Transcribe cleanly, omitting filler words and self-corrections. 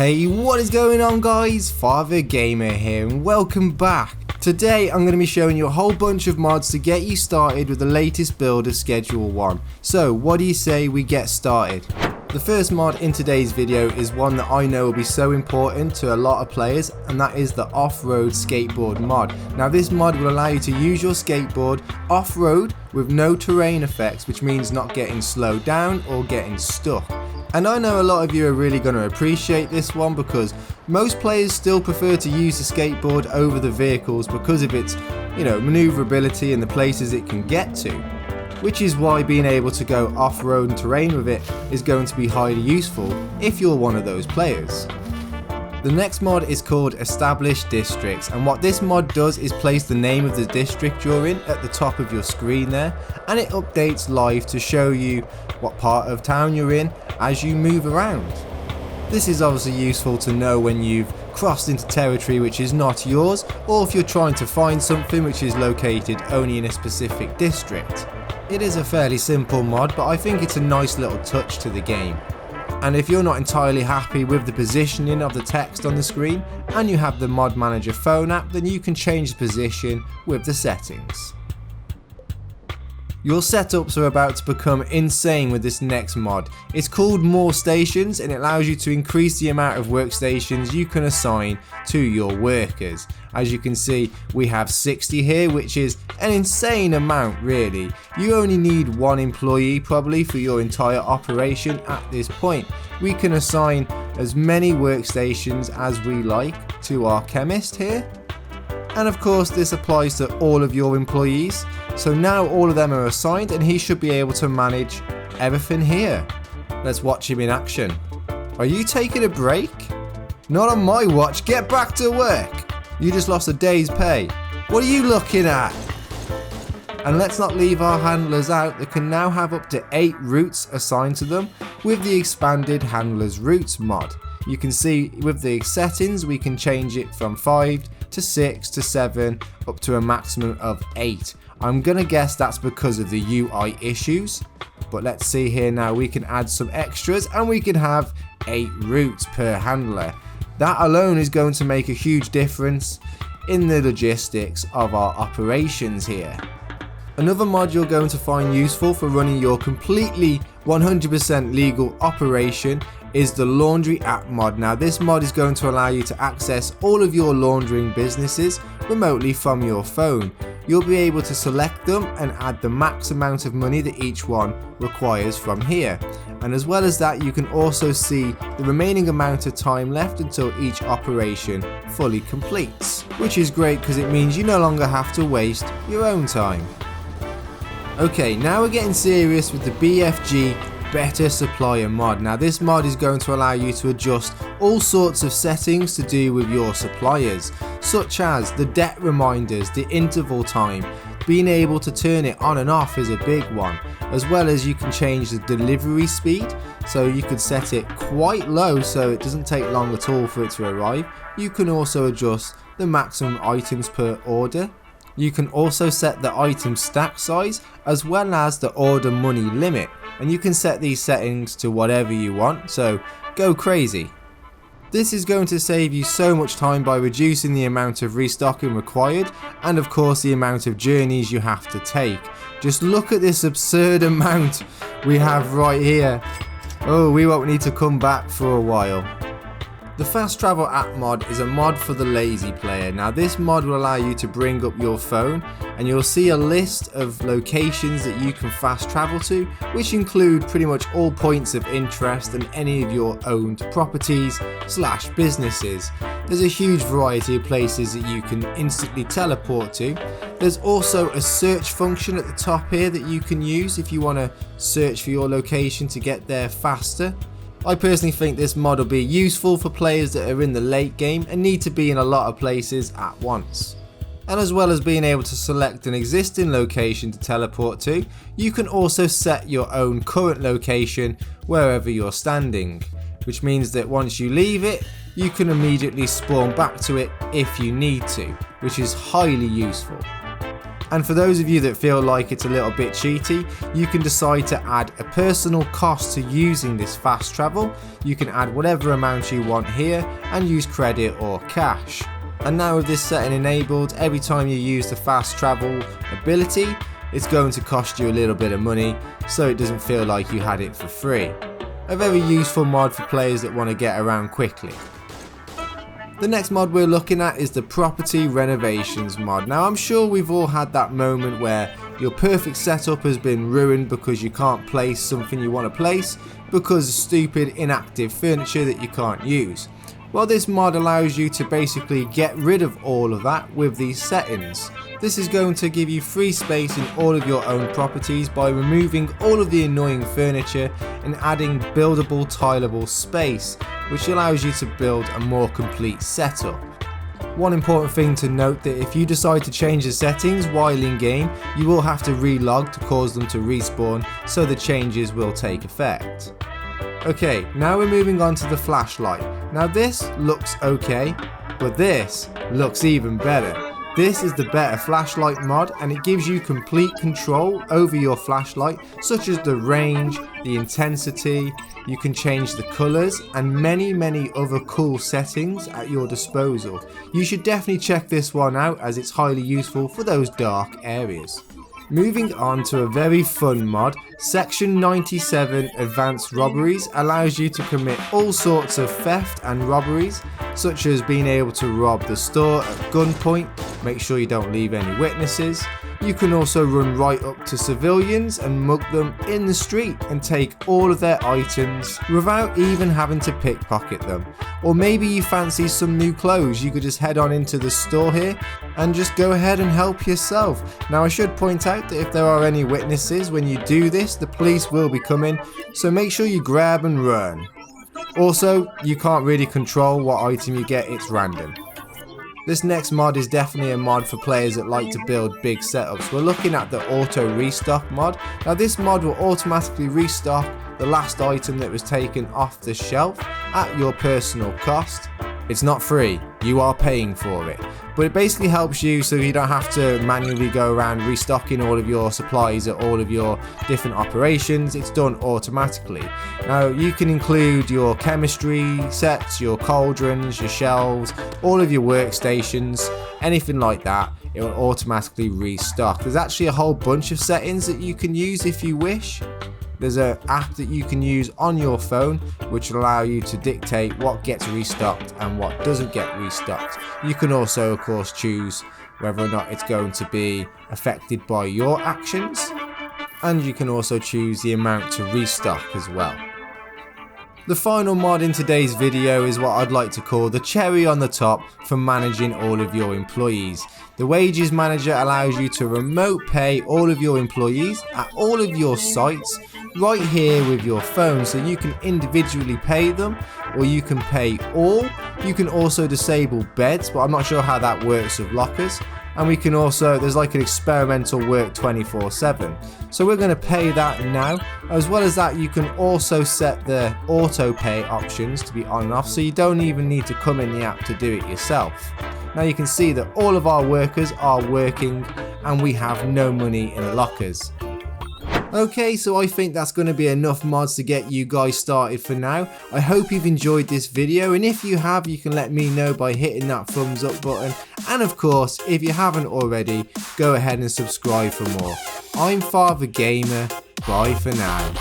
Hey, what is going on guys? Father Gamer here and welcome back. Today I'm going to be showing you a whole bunch of mods to get you started with the latest build of Schedule 1. So what do you say we get started? The first mod in today's video is one that I know will be so important to a lot of players, and that is the off-road skateboard mod. Now this mod will allow you to use your skateboard off-road with no terrain effects, which means not getting slowed down or getting stuck. And I know a lot of you are really going to appreciate this one because most players still prefer to use the skateboard over the vehicles because of its, maneuverability and the places it can get to. Which is why being able to go off-road and terrain with it is going to be highly useful if you're one of those players. The next mod is called Establish Districts, and what this mod does is place the name of the district you're in at the top of your screen there, and it updates live to show you what part of town you're in as you move around. This is obviously useful to know when you've crossed into territory which is not yours, or if you're trying to find something which is located only in a specific district. It is a fairly simple mod, but I think it's a nice little touch to the game. And if you're not entirely happy with the positioning of the text on the screen and you have the Mod Manager phone app, then you can change the position with the settings. Your setups are about to become insane with this next mod. It's called More Stations and it allows you to increase the amount of workstations you can assign to your workers. As you can see, we have 60 here, which is an insane amount really. You only need one employee probably for your entire operation at this point. We can assign as many workstations as we like to our chemist here. And of course this applies to all of your employees. So now all of them are assigned and he should be able to manage everything here. Let's watch him in action. Are you taking a break? Not on my watch, get back to work. You just lost a day's pay. What are you looking at? And let's not leave our handlers out. They can now have up to 8 routes assigned to them with the expanded handlers routes mod. You can see with the settings we can change it from 5 to 6 to 7 up to a maximum of 8. I'm gonna guess that's because of the UI issues, but let's see here now. We can add some extras and we can have 8 routes per handler. That alone is going to make a huge difference in the logistics of our operations here. Another mod you're going to find useful for running your completely 100% legal operation is the laundry app mod. Now this mod is going to allow you to access all of your laundering businesses remotely from your phone. You'll be able to select them and add the max amount of money that each one requires from here. And as well as that, you can also see the remaining amount of time left until each operation fully completes, which is great because it means you no longer have to waste your own time. Okay, now we're getting serious with the BFG Better Supplier mod. Now this mod is going to allow you to adjust all sorts of settings to do with your suppliers, such as the debt reminders, the interval time. Being able to turn it on and off is a big one, as well as you can change the delivery speed, so you could set it quite low so it doesn't take long at all for it to arrive. You can also adjust the maximum items per order. You can also set the item stack size as well as the order money limit, and you can set these settings to whatever you want, so go crazy. This is going to save you so much time by reducing the amount of restocking required and of course the amount of journeys you have to take. Just look at this absurd amount we have right here. Oh, we won't need to come back for a while. The Fast Travel App mod is a mod for the lazy player. Now this mod will allow you to bring up your phone and you'll see a list of locations that you can fast travel to, which include pretty much all points of interest and any of your owned properties / businesses. There's a huge variety of places that you can instantly teleport to. There's also a search function at the top here that you can use if you want to search for your location to get there faster. I personally think this mod will be useful for players that are in the late game and need to be in a lot of places at once. And as well as being able to select an existing location to teleport to, you can also set your own current location wherever you're standing, which means that once you leave it, you can immediately spawn back to it if you need to, which is highly useful. And for those of you that feel like it's a little bit cheaty, you can decide to add a personal cost to using this fast travel. You can add whatever amount you want here and use credit or cash. And now with this setting enabled, every time you use the fast travel ability, it's going to cost you a little bit of money, so it doesn't feel like you had it for free. A very useful mod for players that want to get around quickly. The next mod we're looking at is the property renovations mod. Now I'm sure we've all had that moment where your perfect setup has been ruined because you can't place something you want to place because of stupid inactive furniture that you can't use. Well, this mod allows you to basically get rid of all of that with these settings. This is going to give you free space in all of your own properties by removing all of the annoying furniture and adding buildable tileable space, which allows you to build a more complete setup. One important thing to note that if you decide to change the settings while in game, you will have to relog to cause them to respawn, so the changes will take effect. Okay, now we're moving on to the flashlight. Now this looks okay, but this looks even better. This is the better flashlight mod, and it gives you complete control over your flashlight, such as the range, the intensity, you can change the colours, and many other cool settings at your disposal. You should definitely check this one out as it's highly useful for those dark areas. Moving on to a very fun mod, Section 97 Advanced Robberies allows you to commit all sorts of theft and robberies, such as being able to rob the store at gunpoint, make sure you don't leave any witnesses. You can also run right up to civilians and mug them in the street and take all of their items without even having to pickpocket them. Or maybe you fancy some new clothes, you could just head on into the store here and just go ahead and help yourself. Now I should point out that if there are any witnesses when you do this, the police will be coming, so make sure you grab and run. Also, you can't really control what item you get, it's random. This next mod is definitely a mod for players that like to build big setups. We're looking at the auto restock mod. Now this mod will automatically restock the last item that was taken off the shelf at your personal cost. It's not free, you are paying for it. But it basically helps you so you don't have to manually go around restocking all of your supplies at all of your different operations. It's done automatically. Now you can include your chemistry sets, your cauldrons, your shelves, all of your workstations, anything like that. It will automatically restock. There's actually a whole bunch of settings that you can use if you wish. There's an app that you can use on your phone which will allow you to dictate what gets restocked and what doesn't get restocked. You can also of course choose whether or not it's going to be affected by your actions, and you can also choose the amount to restock as well. The final mod in today's video is what I'd like to call the cherry on the top for managing all of your employees. The Wages Manager allows you to remote pay all of your employees at all of your sites right here with your phone, so you can individually pay them or you can pay all. You can also disable beds, but I'm not sure how that works with lockers. And we can also, there's like an experimental work 24/7. So we're going to pay that now. As well as that, you can also set the auto pay options to be on and off, so you don't even need to come in the app to do it yourself. Now you can see that all of our workers are working and we have no money in the lockers. Okay, so I think that's going to be enough mods to get you guys started for now. I hope you've enjoyed this video, and if you have, you can let me know by hitting that thumbs up button. And of course, if you haven't already, go ahead and subscribe for more. I'm Father Gamer, bye for now.